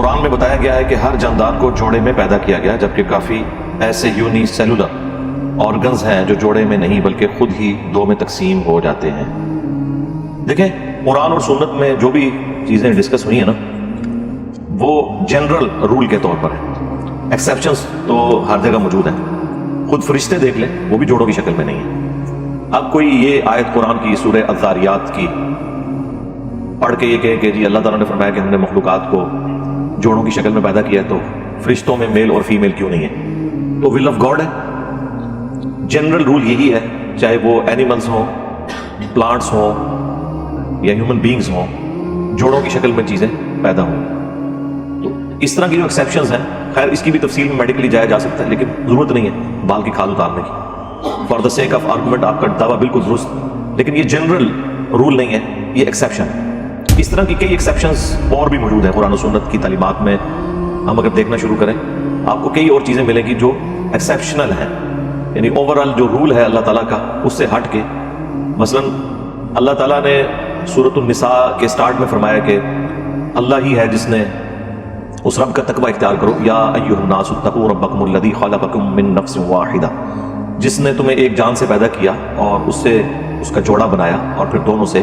قرآن میں بتایا گیا ہے کہ ہر جاندار کو جوڑے میں پیدا کیا گیا، جبکہ کافی ایسے یونی سیلولر آرگنز ہیں جو جوڑے میں نہیں بلکہ خود ہی دو میں تقسیم ہو جاتے ہیں۔ دیکھیں قرآن اور سنت میں جو بھی چیزیں ڈسکس ہوئی ہیں نا، وہ جنرل رول کے طور پر ہے، ایکسیپشنز تو ہر جگہ موجود ہیں۔ خود فرشتے دیکھ لیں، وہ بھی جوڑوں کی شکل میں نہیں ہیں۔ اب کوئی یہ آیت قرآن کی سورہ الذاریات کی پڑھ کے یہ کہے کہ جی اللہ تعالیٰ نے فرمایا کہ ہم نے مخلوقات کو جوڑوں کی شکل میں پیدا کیا ہے، تو فرشتوں میں میل اور فیمیل کیوں نہیں ہے؟ تو ول آف گاڈ ہے۔ جنرل رول یہی ہے، چاہے وہ اینیملز ہوں، پلانٹس ہوں یا ہیومن بینگز ہوں، جوڑوں کی شکل میں چیزیں پیدا ہوں۔ تو اس طرح کی جو ایکسیپشنز ہیں، خیر اس کی بھی تفصیل میں میڈیکلی جایا جا سکتا ہے، لیکن ضرورت نہیں ہے بال کی کھال اتارنے کی۔ For the sake of argument آپ کا دعویٰ بالکل درست، لیکن یہ جنرل رول نہیں ہے، یہ ایکسیپشن ہے۔ اس طرح کی کئی ایکسیپشنز اور بھی موجود ہیں قرآن و سنت کی تعلیمات میں۔ ہم اگر دیکھنا شروع کریں آپ کو کئی اور چیزیں ملیں گی جو ایکسیپشنل ہیں، یعنی اوورآل جو رول ہے اللہ تعالیٰ کا اس سے ہٹ کے۔ مثلا اللہ تعالیٰ نے سورۃ النساء کے سٹارٹ میں فرمایا کہ اللہ ہی ہے جس نے اس رب کا تقوی اختیار کرو، یا ایھا الناس اتقوا ربکم الذی خلقکم من نفس واحدہ، جس نے تمہیں ایک جان سے پیدا کیا اور اس سے اس کا جوڑا بنایا اور پھر دونوں سے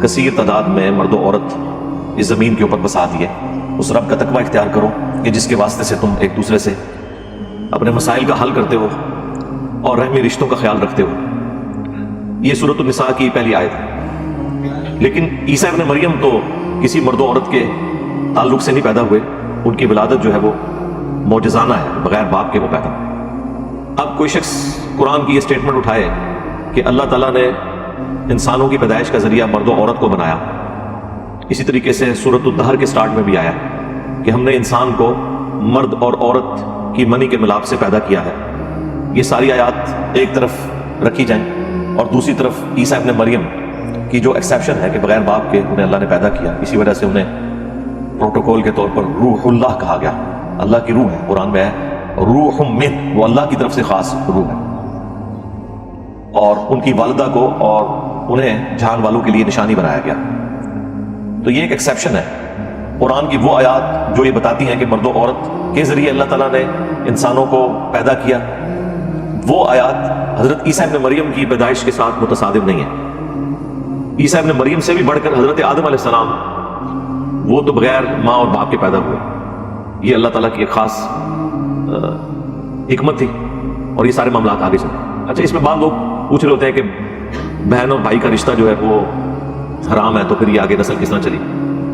کثیر تعداد میں مرد و عورت اس زمین کے اوپر بسا دیے۔ اس رب کا تقوی اختیار کرو کہ جس کے واسطے سے تم ایک دوسرے سے اپنے مسائل کا حل کرتے ہو اور رحمی رشتوں کا خیال رکھتے ہو۔ یہ سورۃ النساء کی پہلی آیت ہے۔ لیکن عیسیٰ ابن مریم تو کسی مرد و عورت کے تعلق سے نہیں پیدا ہوئے، ان کی ولادت جو ہے وہ معجزانہ ہے، بغیر باپ کے وہ پیدا ہوئے۔ اب کوئی شخص قرآن کی یہ سٹیٹمنٹ اٹھائے کہ اللہ تعالیٰ نے انسانوں کی پیدائش کا ذریعہ مرد و عورت کو بنایا، اسی طریقے سے سورۃ الدہر کے سٹارٹ میں بھی آیا کہ ہم نے انسان کو مرد اور عورت کی منی کے ملاپ سے پیدا کیا ہے۔ یہ ساری آیات ایک طرف رکھی جائیں اور دوسری طرف عیسیٰ ابن مریم کی جو ایکسیپشن ہے کہ بغیر باپ کے انہیں اللہ نے پیدا کیا، اسی وجہ سے انہیں پروٹوکول کے طور پر روح اللہ کہا گیا۔ اللہ کی روح ہے، قرآن میں ہے روح من، وہ اللہ کی طرف سے خاص روح ہے، اور ان کی والدہ کو اور انہیں جہان والوں کے لیے نشانی بنایا گیا۔ تو یہ ایک ایکسیپشن ہے۔ قرآن کی وہ آیات جو یہ بتاتی ہیں کہ مرد و عورت کے ذریعے اللہ تعالیٰ نے انسانوں کو پیدا کیا، وہ آیات حضرت عیسیٰ ابن مریم کی پیدائش کے ساتھ متصادم نہیں ہے۔ عیسیٰ ابن مریم سے بھی بڑھ کر حضرت آدم علیہ السلام، وہ تو بغیر ماں اور باپ کے پیدا ہوئے۔ یہ اللہ تعالیٰ کی ایک خاص حکمت تھی، اور یہ سارے معاملات آگے چلے۔ اچھا، اس میں بعض لوگ پوچھ رہے ہوتے ہیں کہ بہن اور بھائی کا رشتہ جو ہے وہ حرام ہے، تو پھر یہ آگے نسل کس طرح چلی؟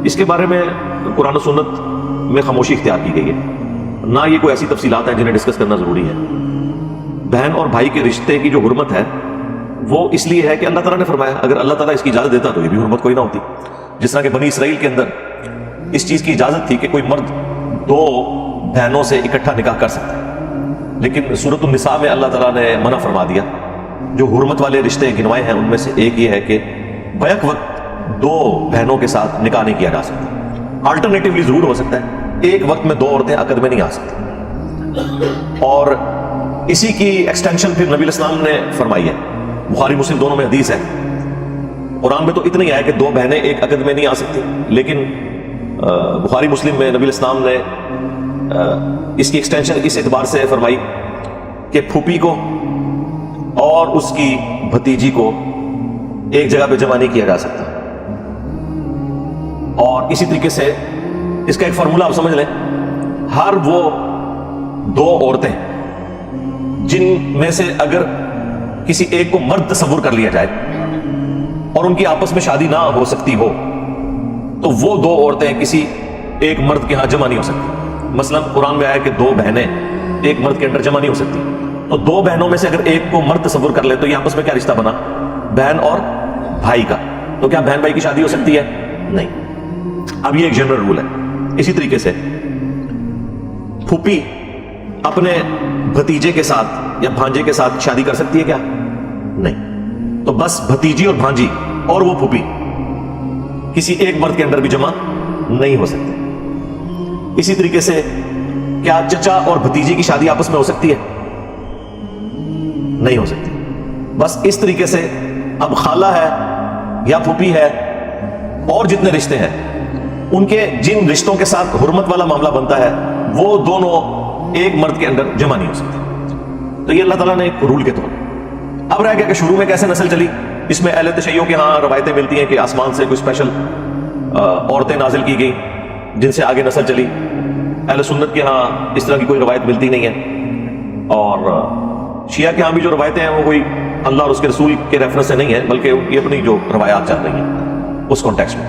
اس کے بارے میں قرآن و سنت میں خاموشی اختیار کی گئی ہے، نہ یہ کوئی ایسی تفصیلات ہیں جنہیں ڈسکس کرنا ضروری ہے۔ بہن اور بھائی کے رشتے کی جو حرمت ہے وہ اس لیے ہے کہ اللہ تعالیٰ نے فرمایا، اگر اللہ تعالیٰ اس کی اجازت دیتا تو یہ بھی حرمت کوئی نہ ہوتی۔ جس طرح کہ بنی اسرائیل کے اندر اس چیز کی اجازت تھی کہ کوئی مرد دو بہنوں سے اکٹھا نکاح کر سکتا ہے، لیکن سورۃ النساء میں اللہ تعالیٰ نے منع فرما دیا۔ جو حرمت والے رشتے گنوائے ہیں ان میں سے ایک یہ ہے کہ بیک وقت دو بہنوں کے ساتھ نکاح نہیں کیا جا سکتا۔ آلٹرنیٹیولی ضرور ہو سکتا ہے، ایک وقت میں دو عورتیں عقد میں نہیں آ سکتی، اور اسی کی ایکسٹینشن پھر نبی علیہ السلام نے فرمائی ہے۔ بخاری مسلم دونوں میں حدیث ہے۔ قرآن میں تو اتنا ہی آیا کہ دو بہنیں ایک عقد میں نہیں آ سکتی، لیکن بخاری مسلم میں نبی علیہ السلام نے اس کی ایکسٹینشن اس اعتبار سے فرمائی کہ پھوپھی کو اور اس کی بھتیجی کو ایک جگہ پہ جمع نہیں کیا جا سکتا۔ اور اسی طریقے سے اس کا ایک فارمولہ آپ سمجھ لیں، ہر وہ دو عورتیں جن میں سے اگر کسی ایک کو مرد تصور کر لیا جائے اور ان کی آپس میں شادی نہ ہو سکتی ہو، تو وہ دو عورتیں کسی ایک مرد کے ہاں جمع نہیں ہو سکتی۔ مثلا قرآن میں آیا کہ دو بہنیں ایک مرد کے اندر جمع نہیں ہو سکتی، تو دو بہنوں میں سے اگر ایک کو مرد تصور کر لے تو یہ آپس میں کیا رشتہ بنا؟ بہن اور بھائی کا۔ تو کیا بہن بھائی کی شادی ہو سکتی ہے؟ نہیں۔ اب یہ ایک جنرل رول ہے۔ اسی طریقے سے پھوپھی اپنے بھتیجے کے ساتھ یا بھانجے کے ساتھ شادی کر سکتی ہے کیا؟ نہیں۔ تو بس بھتیجی اور بھانجی اور وہ پھوپھی کسی ایک مرد کے اندر بھی جمع نہیں ہو سکتے۔ اسی طریقے سے کیا چچا اور بھتیجے کی شادی آپس میں ہو سکتی ہے؟ نہیں ہو سکتی۔ بس اس طریقے سے اب خالہ ہے یا پھوپھی ہے اور جتنے رشتے ہیں ان کے جن رشتوں کے ساتھ حرمت والا معاملہ بنتا ہے وہ دونوں ایک مرد کے اندر جمع نہیں ہو سکتے. تو یہ اللہ تعالیٰ نے ایک رول کے طور پر. اب رہ گیا کہ شروع میں کیسے نسل چلی. اس میں اہل تشیع کے ہاں روایتیں ملتی ہیں کہ آسمان سے کوئی اسپیشل عورتیں نازل کی گئیں جن سے آگے نسل چلی. اہل سنت کے ہاں اس طرح کی کوئی روایت ملتی نہیں ہے. اور شیعہ کے ہاں بھی جو روایتیں ہیں وہ کوئی اللہ اور اس کے رسول کے ریفرنس سے نہیں ہے بلکہ یہ اپنی جو روایات چل رہی ہیں اس کانٹیکسٹ میں.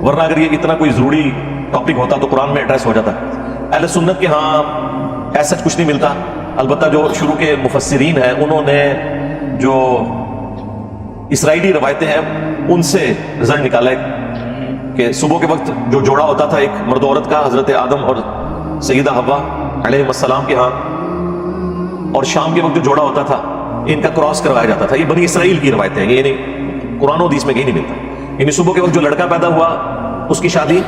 ورنہ اگر یہ اتنا کوئی ضروری ٹاپک ہوتا تو قرآن میں ایڈریس ہو جاتا. اہل سنت کے ہاں ایسا کچھ نہیں ملتا. البتہ جو شروع کے مفسرین ہیں انہوں نے جو اسرائیلی روایتیں ہیں ان سے رزلٹ نکالا ہے کہ صبح کے وقت جو جوڑا ہوتا تھا ایک مرد و عورت کا حضرت آدم اور سیدہ حوا علیہ السلام کے ہاں، اور شام کے وقت جو جوڑا ہوتا تھا ان کا کراس کروایا جاتا تھا. یہ بنی اسرائیل کی روایتیں ہیں، یہ نہیں قرآن و حدیث میں کہیں نہیں ملتا. یعنی صبح کے وقت جو لڑکا پیدا ہوا اس کی شادی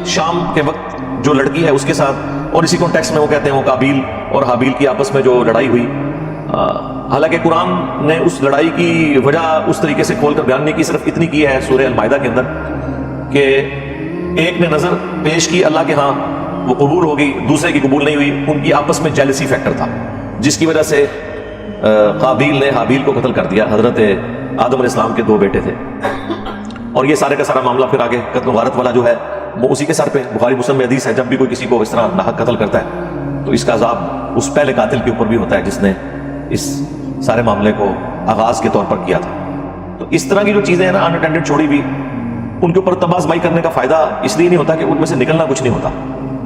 شام کے وقت جو لڑکی ہے اس کے ساتھ. اور اسی کانٹیکس میں وہ کہتے ہیں وہ قابیل اور حابیل کی آپس میں جو لڑائی ہوئی. حالانکہ قرآن نے اس لڑائی کی وجہ اس طریقے سے کھول کر بیان نہیں کی، صرف اتنی کی ہے سورہ المائدہ کے اندر کہ ایک نے نظر پیش کی اللہ کے ہاں وہ قبول ہو گئی، دوسرے کی قبول نہیں ہوئی. ان کی آپس میں جیلسی فیکٹر تھا جس کی وجہ سے قابیل نے حابیل کو قتل کر دیا. حضرت آدم علیہ السلام کے 2 بیٹے تھے. اور یہ سارے کا سارا معاملہ پھر آگے قتل و غارت والا جو ہے وہ اسی کے سر پہ. بخاری مسلم میں حدیث ہے جب بھی کوئی کسی کو اس طرح ناحق قتل کرتا ہے تو اس کا عذاب اس پہلے قاتل کے اوپر بھی ہوتا ہے جس نے اس سارے معاملے کو آغاز کے طور پر کیا تھا. تو اس طرح کی جو چیزیں ہیں نا ان اٹینڈڈ چھوڑی بھی، ان کے اوپر تباہی کرنے کا فائدہ اس لیے نہیں ہوتا کہ ان میں سے نکلنا کچھ نہیں ہوتا.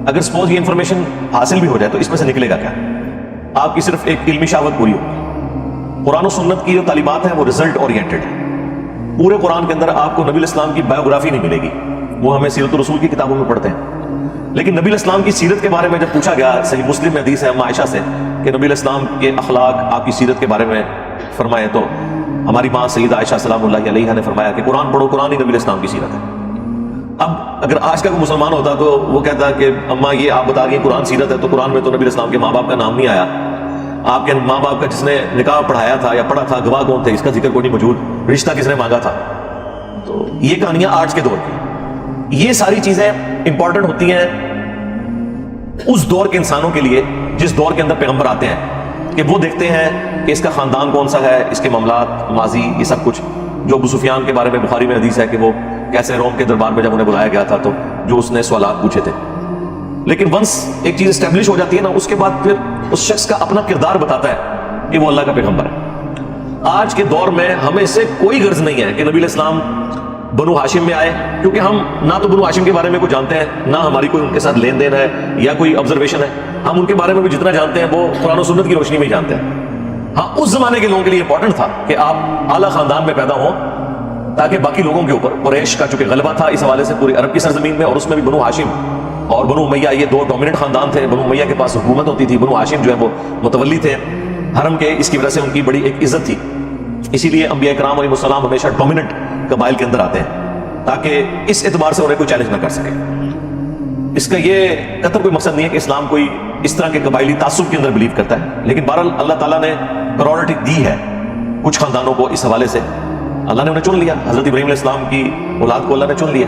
اگر سپوز یہ انفارمیشن حاصل بھی ہو جائے تو اس میں سے نکلے گا کیا؟ آپ کی صرف ایک علمی شہوت پوری ہو. قرآن و سنت کی جو تعلیمات ہیں وہ رزلٹ اورینٹڈ ہے. پورے قرآن کے اندر آپ کو نبی الاسلام کی بایوگرافی نہیں ملے گی، وہ ہمیں سیرت الرسول کی کتابوں میں پڑھتے ہیں. لیکن نبی الاسلام کی سیرت کے بارے میں جب پوچھا گیا، صحیح مسلم میں حدیث ہے ام عائشہ سے کہ نبی الاسلام کے اخلاق آپ کی سیرت کے بارے میں فرمائے، تو ہماری ماں سیدہ عائشہ سلام اللہ علیہا نے فرمایا کہ قرآن پڑھو، قرآن ہی نبی الاسلام کی سیرت ہے. اب اگر آج کا کوئی مسلمان ہوتا تو وہ کہتا کہ اماں یہ آپ بتا رہی ہیں قرآن سیرت ہے تو قرآن میں تو نبی الاسلام کے ماں باپ کا نام نہیں آیا، آپ کے ماں باپ کا جس نے نکاح پڑھایا تھا یا پڑھا تھا گواہ کون تھے، اس کا ذکر کوئی نہیں موجود، رشتہ کس نے مانگا تھا. تو یہ کہانیاں آج کے دور کی. یہ ساری چیزیں امپورٹنٹ ہوتی ہیں اس دور کے انسانوں کے لیے جس دور کے اندر پیغمبر آتے ہیں، کہ وہ دیکھتے ہیں کہ اس کا خاندان کون سا ہے، اس کے معاملات ماضی یہ سب کچھ. جو ابو سفیان کے بارے میں بخاری میں حدیث ہے کہ وہ کیسے روم کے دربار میں جب انہیں بلایا گیا تھا تو جو اس نے سوالات پوچھے تھے. لیکن ونس ایک چیز اسٹیبلش ہو جاتی ہے نا، اس کے بعد پھر اس شخص کا اپنا کردار بتاتا ہے کہ وہ اللہ کا پیغمبر ہے. آج کے دور میں ہمیں سے کوئی غرض نہیں ہے کہ نبی علیہ السلام بنو ہاشم میں آئے، کیونکہ ہم نہ تو بنو ہاشم کے بارے میں کچھ جانتے ہیں، نہ ہماری کوئی ان کے ساتھ لین دین ہے یا کوئی آبزرویشن ہے. ہم ان کے بارے میں بھی جتنا جانتے ہیں وہ قرآن و سنت کی روشنی میں ہی جانتے ہیں. ہاں اس زمانے کے لوگوں کے لیے امپورٹنٹ تھا کہ آپ اعلیٰ خاندان میں پیدا ہوں تاکہ باقی لوگوں کے اوپر قریش کا چونکہ غلبہ تھا اس حوالے سے پوری عرب کی سرزمین میں، اور اس میں بھی بنو ہاشم اور بنو امیہ یہ 2 ڈومیننٹ خاندان تھے. بنو امیہ کے پاس حکومت ہوتی تھی، بنو ہاشم جو ہے وہ متولی تھے حرم کے، اس کی وجہ سے ان کی بڑی ایک عزت تھی. اسی لیے انبیاء کرام علیہ السلام ہمیشہ ڈومیننٹ قبائل کے اندر آتے ہیں تاکہ اس اعتبار سے انہیں کوئی چیلنج نہ کر سکے. اس کا یہ قطر کوئی مقصد نہیں ہے کہ اسلام کوئی اس طرح کے قبائلی تعصب کے اندر بلیو کرتا ہے، لیکن بہرحال اللہ تعالیٰ نے پرائورٹی دی ہے کچھ خاندانوں کو. اس حوالے سے اللہ نے انہیں چن لیا. حضرت ابراہیم علیہ السلام کی اولاد کو اللہ نے چن لیا،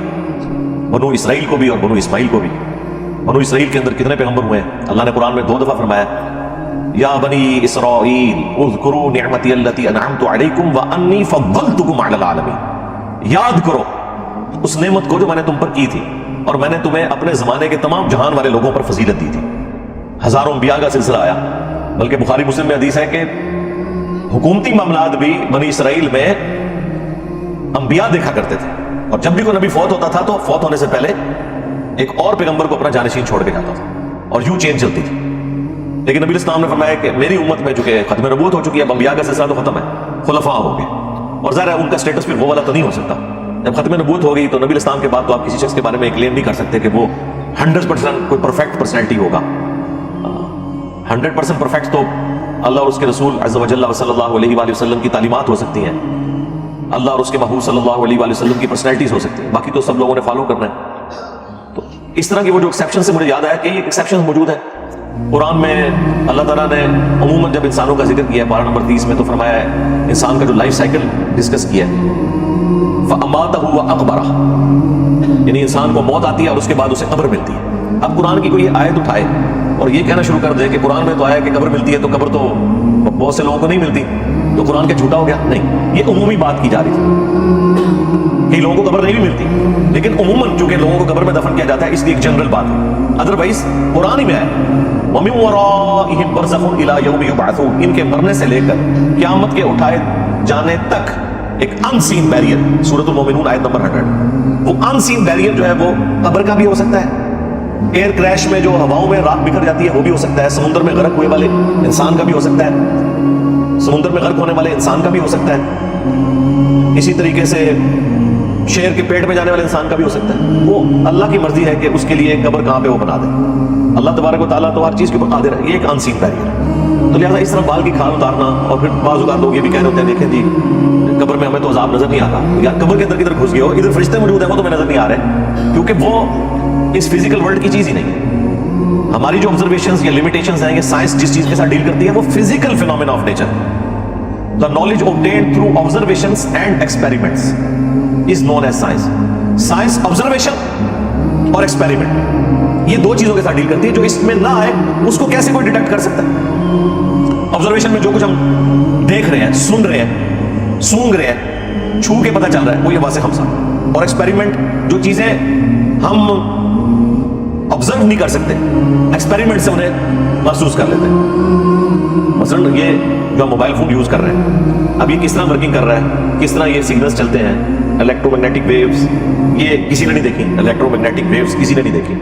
بنو اسرائیل کو بھی اور بنو اسماعیل کو بھی. بنو اسرائیل کے اندر کتنے پیغمبر ہوئے ہیں؟ اللہ نے قرآن میں 2 دفعہ فرمایا یا بنی اسرائیل اذکروا نعمتی التی انعمت علیکم وانی فضلتکم علی العالمین. یاد کرو اس نعمت کو جو میں نے تم پر کی تھی اور میں نے تمہیں اپنے زمانے کے تمام جہان والے لوگوں پر فضیلت دی تھی. ہزاروں انبیاء کا سلسلہ آیا، بلکہ بخاری مسلم میں حدیث ہے کہ حکومتی معاملات بھی بنی اسرائیل میں انبیاء دیکھا کرتے تھے، اور جب بھی کوئی نبی فوت ہوتا تھا تو فوت ہونے سے پہلے ایک اور پیغمبر کو اپنا جانشین چھوڑ کے جاتا تھا، اور یوں چین چلتی تھی. لیکن نبی اسلام نے فرمایا کہ میری امت میں چونکہ ختم نبوت ہو چکی ہے، اب انبیاء کا سلسلہ تو ختم ہے، خلفاء ہو گئے، اور ظاہر ہے ان کا سٹیٹس پھر وہ والا تو نہیں ہو سکتا. جب ختم نبوت ہو گئی تو نبی اسلام کے بعد تو آپ کسی شخص کے بارے میں کلیم نہیں کر سکتے کہ وہ 100% کوئی پرفیکٹ پرسنالٹی ہوگا. 100% پرفیکٹ تو اللہ اور اس کے رسول عز و جل صلی اللہ علیہ وآلہ وسلم کی تعلیمات ہو سکتی ہیں، اللہ اور اس کے محبوب صلی اللہ علیہ وآلہ وسلم کی پرسنالٹیز ہو سکتی ہیں، باقی تو سب لوگوں نے فالو کرنا ہے. تو اس طرح کی وہ جو ایکسیپشن سے مجھے یاد آیا کہ یہ ایکسیپشن موجود ہے قرآن میں. اللہ تعالیٰ نے عموماً جب انسانوں کا ذکر کیا ہے 12 نمبر 30 میں تو فرمایا ہے انسان کا جو لائف سائیکل ڈسکس کیا ہے فَأَمَاتَهُ وَأَقْبَرَهُ. یعنی انسان کو موت آتی ہے اور اس کے بعد اسے قبر ملتی ہے. اب قرآن کی کوئی آیت اٹھائے اور یہ کہنا شروع کر دے کہ قرآن میں تو آیا کہ قبر ملتی ہے، تو قبر تو بہت سے لوگوں کو نہیں ملتی، تو قرآن کیا جھوٹا ہو گیا؟ نہیں، یہ عمومی بات کی جا رہی تھی. کئی لوگوں کو قبر نہیں بھی ملتی، لیکن عموماً چونکہ لوگوں کو قبر میں دفن کیا جاتا ہے اس لیے ایک جنرل بات ہے. ادروائز قرآن ہی میں ہے وَمِن وَرَائِهِمْ بَرْزَخٌ إِلَىٰ يَوْمِ يُبْعَثُونَ، ان کے مرنے سے لے کر قیامت کے اٹھائے جانے تک ایک ان سین بیریئر. سورۃ المومنون آیت نمبر 100. وہ ان سین بیریئر جو ہے وہ قبر کا بھی ہو سکتا ہے، ایئر کریش میں جو ہواؤں میں رات بکھر جاتی ہے وہ بھی ہو سکتا ہے، سمندر میں غرق ہوئے والے انسان کا بھی ہو سکتا ہے، سمندر میں غرق ہونے والے انسان کا بھی ہو سکتا ہے، اسی طریقے سے شیر کے پیٹ میں جانے والے انسان کا بھی ہو سکتا ہے. وہ اللہ کی مرضی ہے کہ اس کے لیے قبر کہاں پہ وہ بنا دے. اللہ تبارک و تعالیٰ تو ہر چیز کے اوپر قادر ہے. یہ ایک ان سین بیریئر ہے. تو لہٰذا اس طرح بال کی کھال اتارنا، اور پھر بعض اوقات لوگ یہ بھی کہہ رہے ہوتے ہیں دیکھیں جی قبر میں ہمیں تو عذاب نظر نہیں آتا، یا قبر کے اندر کدھر گھس گئے ہو، ادھر فرشتے موجود ہیں وہ تو میں نظر نہیں آ رہے، کیونکہ وہ اس فزیکل ورلڈ کی چیز ہی نہیں ہے. ہماری جو آبزرویشنز یا لمیٹیشنز ہیں، یہ سائنس جس چیز کے ساتھ ڈیل کرتی ہے وہ physical phenomena of nature. The knowledge obtained through observations and experiments is known as science. Science observation اور experiment، یہ دو چیزوں کے ساتھ ڈیل کرتی ہے. جو اس میں نہ آئے اس کو کیسے کوئی ڈیٹیکٹ کر سکتا ہے؟ آبزرویشن میں جو کچھ ہم دیکھ رہے ہیں، سن رہے ہیں، سونگ رہے ہیں، چھو کے پتہ چل رہا ہے، وہ یہ واضح ہم سب. اور ایکسپیریمنٹ جو چیزیں ہم آبزرو نہیں کر سکتے، ایکسپیریمنٹ سے انہیں محسوس کر لیتے ہیں. مثلاً یہ جو ہم موبائل فون یوز کر رہے ہیں، اب یہ کس طرح ورکنگ کر رہا ہے، کس طرح یہ سگنلز چلتے ہیں، الیکٹرو میگنیٹک ویوز، یہ کسی نے نہیں دیکھی. الیکٹرو میگنیٹک ویوز کسی نے نہیں دیکھی.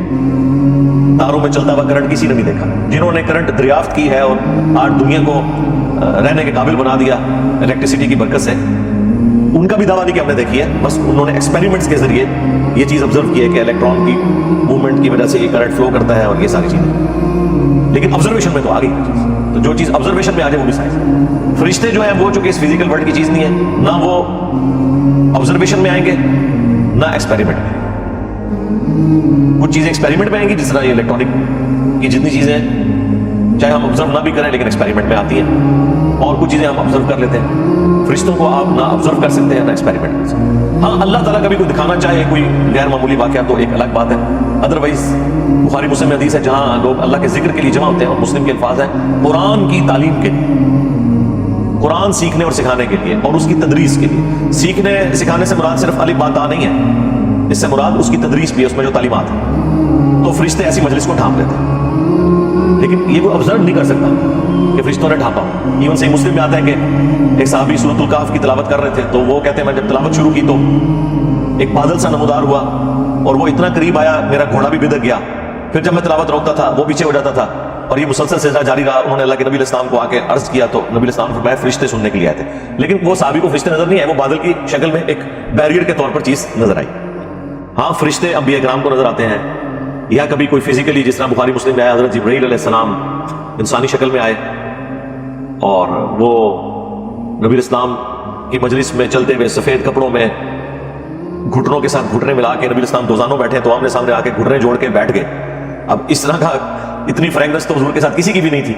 تاروں میں چلتا ہوا کرنٹ کسی نے نہیں دیکھا. جنہوں نے کرنٹ دریافت کی ہے اور آج دنیا کو رہنے کے قابل بنا دیا الیکٹریسٹی کی برکت سے، ان کا بھی دعویٰ نہیں کہ ہم نے دیکھی ہے. بس انہوں نے ایکسپیریمنٹس کے ذریعے یہ چیز آبزرو کی ہے کہ الیکٹران کی موومنٹ کی وجہ سے یہ کرنٹ فلو کرتا ہے اور یہ ساری چیزیں. لیکن آبزرویشن میں تو آ گئی چیز. تو جو چیز آبزرویشن میں آ جائے وہ بھی سائنس. فرشتے جو ہیں وہ چونکہ اس فزیکل ورلڈ کی چیز نہیں ہے، نہ وہ آبزرویشن میں آئیں گے نہ ایکسپیریمنٹ میں. کچھ چیزیں ایکسپیریمنٹ میں آئیں گی، جس طرح یہ الیکٹرانک کی جتنی چیزیں ہیں چاہے ہم آبزرو نہ بھی کریں لیکن ایکسپیریمنٹ میں آتی ہیں، اور کچھ چیزیں ہم آبزرو کر لیتے ہیں. فرشتوں کو آپ نہ آبزرو کر سکتے ہیں نہ ایکسپیریمنٹ کر سکتے ہیں. ہاں اللہ تعالیٰ کبھی کوئی دکھانا چاہے کوئی غیر معمولی واقعہ تو ایک الگ بات ہے. ادروائز بخاری مسلم حدیث ہے جہاں لوگ اللہ کے ذکر کے لیے جمع ہوتے ہیں، اور مسلم کے الفاظ ہیں قرآن کی تعلیم کے لیے، قرآن سیکھنے اور سکھانے کے لیے اور اس کی تدریس کے لیے. سیکھنے سکھانے سے مراد صرف الف با تا نہیں ہے، اس سے مراد اس کی تدریس بھی ہے، اس میں جو تعلیمات ہیں. تو فرشتے ایسی مجلس کو ڈھانپ لیتے ہیں، لیکن یہ وہ آبزرو نہیں کر سکتا کہ فرشتوں نے ڈھانپا. ایون صحیح مسلم میں آتا ہے کہ ایک صحابی سورۃ الکہف کی تلاوت کر رہے تھے، تو وہ کہتے ہیں میں جب تلاوت شروع کی تو ایک بادل سا نمودار ہوا اور وہ اتنا قریب آیا میرا گھوڑا بھی بدک گیا. پھر جب میں تلاوت روکتا تھا وہ پیچھے ہو جاتا تھا، اور یہ مسلسل سلسلہ جاری رہا. انہوں نے اللہ کے نبی علیہ السلام کو آ کے عرض کیا تو نبی علیہ السلام فرمایا فرشتے سننے کے لیے آئے تھے. لیکن وہ صحابی کو فرشتے نظر نہیں آئے، وہ بادل کی شکل میں ایک بیریئر کے طور پر چیز نظر آئی. ہاں فرشتے انبیاء کرام کو نظر آتے ہیں، یا کبھی کوئی فزیکلی، جس طرح بخاری مسلم میں آیا حضرت جبرائیل علیہ السلام انسانی شکل میں آئے اور وہ نبی علیہ السلام کی مجلس میں چلتے ہوئے سفید کپڑوں میں گھٹنوں کے ساتھ گھٹنے ملا کے نبی علیہ السلام دوزانوں بیٹھے تو آمنے سامنے آ کے گھٹنے جوڑ کے بیٹھ گئے. اب اس طرح کا اتنی فرینکنس تو حضور کے ساتھ کسی کی بھی نہیں تھی.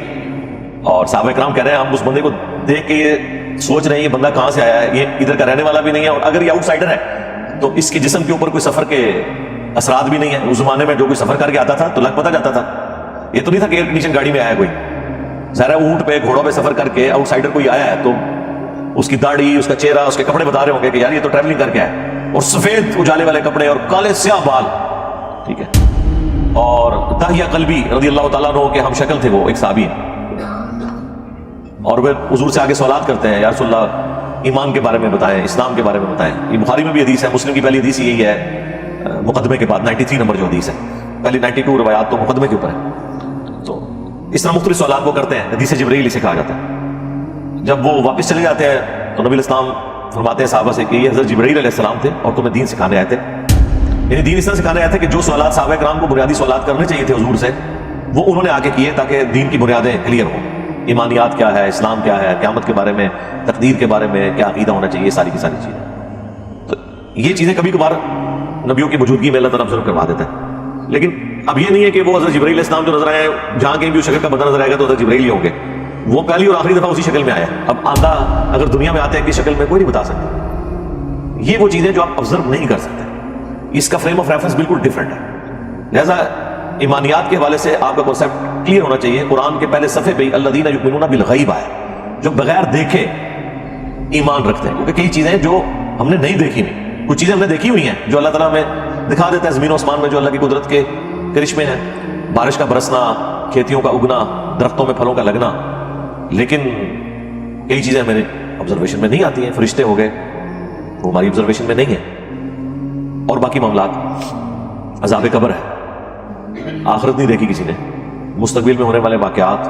اور صحابہ کرام کہہ رہے ہیں ہم اس بندے کو دیکھ کے یہ سوچ رہے ہیں یہ بندہ کہاں سے آیا ہے، یہ ادھر کا رہنے والا بھی نہیں ہے، اور اگر یہ آؤٹ سائڈر ہے تو اس کے جسم کے اوپر کوئی سفر کے اثرات بھی نہیں ہیں. اس زمانے میں جو کوئی سفر کر کے آتا تھا تو لگ پتہ جاتا تھا. یہ تو نہیں تھا کہ ایئر کنڈیشن گاڑی میں آیا کوئی، ظاہر ہے اونٹ پہ گھوڑوں پہ سفر کر کے آؤٹ سائڈر کوئی آیا ہے تو اس کی داڑھی، اس کا چہرہ، اس کے کپڑے بتا رہے ہوں گے کہ یار یہ تو ٹریولنگ کر کے آیا. اور سفید اجالے والے کپڑے اور کالے سیاہ بال، ٹھیک ہے. اور داہیہ قلبی رضی اللہ تعالیٰ عنہ کے ہم شکل تھے، وہ ایک صحابی ہیں. اور وہ حضور سے آگے سوالات کرتے ہیں، یا رسول اللہ ایمان کے بارے میں بتائیں، اسلام کے بارے میں بتائیں. یہ بخاری میں بھی حدیث ہے، مسلم کی پہلی حدیث یہی ہے مقدمے کے بعد 93 نمبر جو حدیث ہے. پہلی 92 روایات تو مقدمے کے اوپر ہے. تو اس طرح مختلف سوالات وہ کرتے ہیں، حدیث جبرائیل اسے کہا جاتا ہے. جب وہ واپس چلے جاتے ہیں تو نبی علیہ السلام فرماتے ہیں صحابہ سے کہ یہ حضرت جبرائیل علیہ السلام تھے اور تمہیں دین سکھانے آئے تھے. یعنی دین اس طرح سکھانے آئے تھے کہ جو سوالات صحابہ کرام کو بنیادی سوالات کرنے چاہیے تھے حضور سے، وہ انہوں نے آگے کیے تاکہ دین کی بنیادیں کلیئر ہوں. ایمانیات کیا ہے، اسلام کیا ہے، قیامت کے بارے میں، تقدیر کے بارے میں کیا عقیدہ ہونا چاہیے، یہ ساری کی ساری چیزیں. تو یہ چیزیں کبھی کبھار نبیوں کی موجودگی میں اللہ تعالیٰ آبزرو کروا دیتا ہے. لیکن اب یہ نہیں ہے کہ وہ حضرت جبرائیل علیہ السلام جو نظر آئے جہاں کہیں بھی اس شکل کا بندہ نظر آئے گا تو حضرت جبرائیل ہی ہوں گے. وہ پہلی اور آخری دفعہ اسی شکل میں آیا. اب آندہ اگر دنیا میں آتے ہیں کس شکل میں کوئی نہیں بتا سکتا. یہ وہ چیزیں جو آپ آبزرو نہیں کر سکتے. اس کا فریم آف ریفرنس بالکل ڈفرینٹ ہے. لہذا ایمانیات کے حوالے سے آپ کا کانسیپٹ کلیئر ہونا چاہیے. قرآن کے پہلے صفحے پہ الذین یؤمنون بالغیب آئے, جو بغیر دیکھے ایمان رکھتے ہیں, کیونکہ کئی چیزیں جو ہم نے نہیں دیکھی نہیں, کچھ چیزیں ہم نے دیکھی ہوئی ہیں جو اللہ تعالیٰ ہمیں دکھا دیتا ہے زمین و آسمان میں, جو اللہ کی قدرت کے کرشمے ہیں, بارش کا برسنا, کھیتیوں کا اگنا, درختوں میں پھلوں کا لگنا, لیکن کئی چیزیں میرے آبزرویشن میں نہیں آتی ہیں. فرشتے ہو گئے وہ ہماری آبزرویشن میں نہیں ہیں, اور باقی معاملات, عذاب قبر ہے, آخرت نہیں دیکھی کسی نے, مستقبل میں ہونے والے واقعات.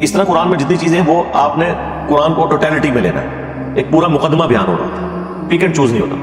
اس طرح قرآن میں جتنی چیزیں ہیں وہ آپ نے قرآن کو ٹوٹیلٹی میں لینا ہے, ایک پورا مقدمہ بیان ہو رہا تھا, پک اینڈ چوز نہیں ہوتا.